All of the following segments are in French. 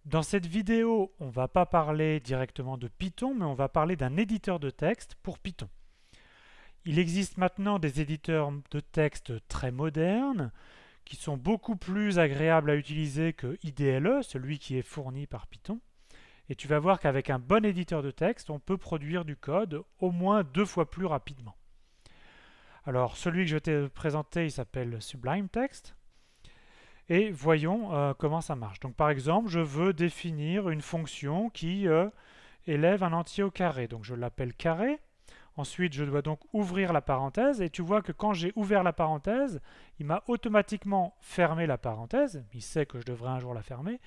Dans cette vidéo, on ne va pas parler directement de Python, mais on va parler d'un éditeur de texte pour Python. Il existe maintenant des éditeurs de texte très modernes, qui sont beaucoup plus agréables à utiliser que IDLE, celui qui est fourni par Python. Et tu vas voir qu'avec un bon éditeur de texte, on peut produire du code au moins 2 fois plus rapidement. Alors, celui que je t'ai présenté, il s'appelle Sublime Text. Et voyons comment ça marche. Donc par exemple, je veux définir une fonction qui élève un entier au carré. Donc je l'appelle carré. Ensuite, je dois donc ouvrir la parenthèse. Et tu vois que quand j'ai ouvert la parenthèse, il m'a automatiquement fermé la parenthèse. Il sait que je devrais un jour la fermer.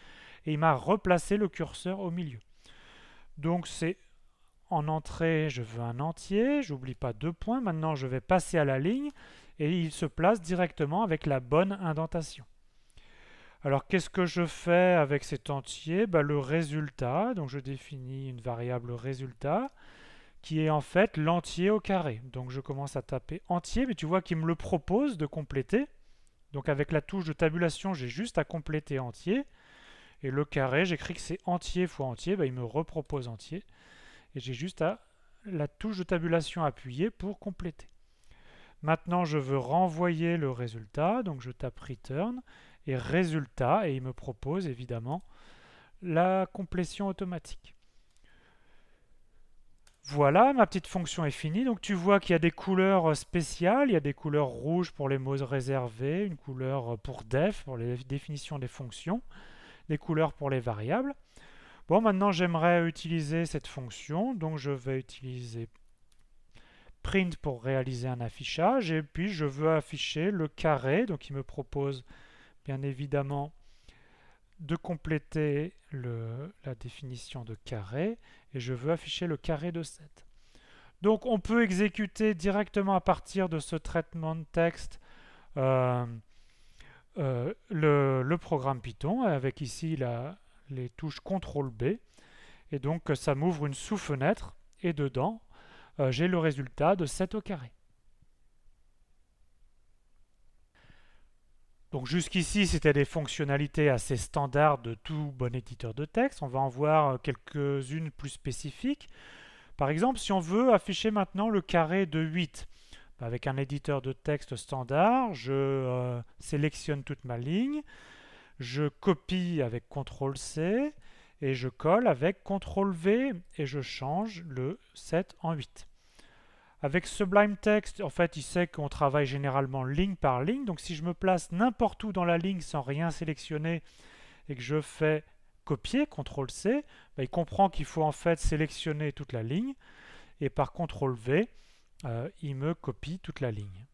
Et il m'a replacé le curseur au milieu. Donc c'est en entrée, je veux un entier. J'oublie pas 2 points. Maintenant, je vais passer à la ligne. Et il se place directement avec la bonne indentation. Alors, qu'est-ce que je fais avec cet entier? Le résultat, donc je définis une variable résultat, qui est en fait l'entier au carré. Donc, je commence à taper entier, mais tu vois qu'il me le propose de compléter. Donc, avec la touche de tabulation, j'ai juste à compléter entier. Et le carré, j'écris que c'est entier fois entier, il me repropose entier. Et j'ai juste à la touche de tabulation appuyée pour compléter. Maintenant, je veux renvoyer le résultat, donc je tape return et résultat, et il me propose évidemment la complétion automatique. Voilà, ma petite fonction est finie. Donc tu vois qu'il y a des couleurs spéciales, il y a des couleurs rouges pour les mots réservés, une couleur pour def, pour les définitions des fonctions, des couleurs pour les variables. Bon, maintenant j'aimerais utiliser cette fonction, donc je vais utiliser print pour réaliser un affichage, et puis je veux afficher le carré, donc il me propose bien évidemment de compléter la définition de carré, et je veux afficher le carré de 7. Donc on peut exécuter directement à partir de ce traitement de texte le programme Python, avec ici les touches CTRL B, et donc ça m'ouvre une sous-fenêtre, et dedans, j'ai le résultat de 7 au carré. Donc jusqu'ici, c'était des fonctionnalités assez standards de tout bon éditeur de texte. On va en voir quelques-unes plus spécifiques. Par exemple, si on veut afficher maintenant le carré de 8, avec un éditeur de texte standard, je sélectionne toute ma ligne, je copie avec CTRL-C, et je colle avec CTRL-V, et je change le 7 en 8. Avec Sublime Text, en fait, il sait qu'on travaille généralement ligne par ligne. Donc, si je me place n'importe où dans la ligne sans rien sélectionner et que je fais copier, CTRL-C, il comprend qu'il faut en fait sélectionner toute la ligne. Et par CTRL-V, il me copie toute la ligne.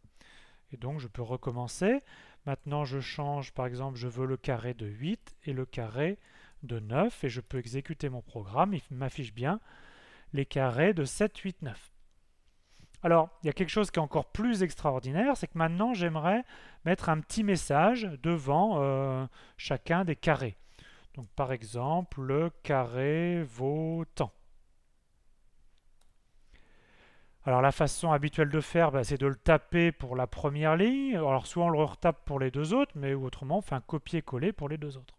Et donc, je peux recommencer. Maintenant, je change, par exemple, je veux le carré de 8 et le carré de 9. Et je peux exécuter mon programme. Il m'affiche bien les carrés de 7, 8, 9. Alors, il y a quelque chose qui est encore plus extraordinaire, c'est que maintenant, j'aimerais mettre un petit message devant chacun des carrés. Donc, par exemple, le carré vaut tant. Alors, la façon habituelle de faire, c'est de le taper pour la première ligne. Alors, soit on le retape pour les deux autres, mais autrement, on fait un copier-coller pour les deux autres.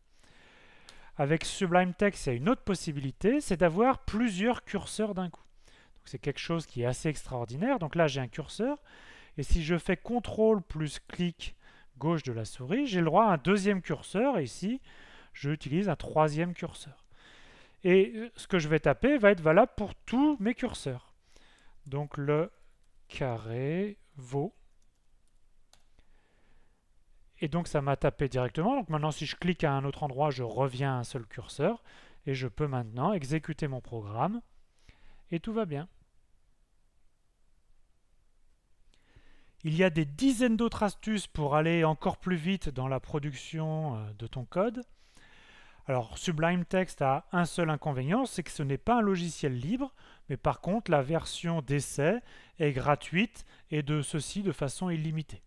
Avec Sublime Text, il y a une autre possibilité, c'est d'avoir plusieurs curseurs d'un coup. C'est quelque chose qui est assez extraordinaire. Donc là, j'ai un curseur. Et si je fais CTRL plus clic gauche de la souris, j'ai le droit à un deuxième curseur. Et ici, j'utilise un troisième curseur. Et ce que je vais taper va être valable pour tous mes curseurs. Donc le carré vaut. Et donc ça m'a tapé directement. Donc maintenant, si je clique à un autre endroit, je reviens à un seul curseur. Et je peux maintenant exécuter mon programme. Et tout va bien. Il y a des dizaines d'autres astuces pour aller encore plus vite dans la production de ton code. Alors Sublime Text a un seul inconvénient, c'est que ce n'est pas un logiciel libre, mais par contre la version d'essai est gratuite et de ceci de façon illimitée.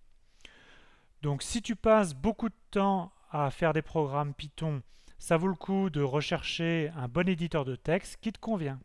Donc si tu passes beaucoup de temps à faire des programmes Python, ça vaut le coup de rechercher un bon éditeur de texte qui te convient.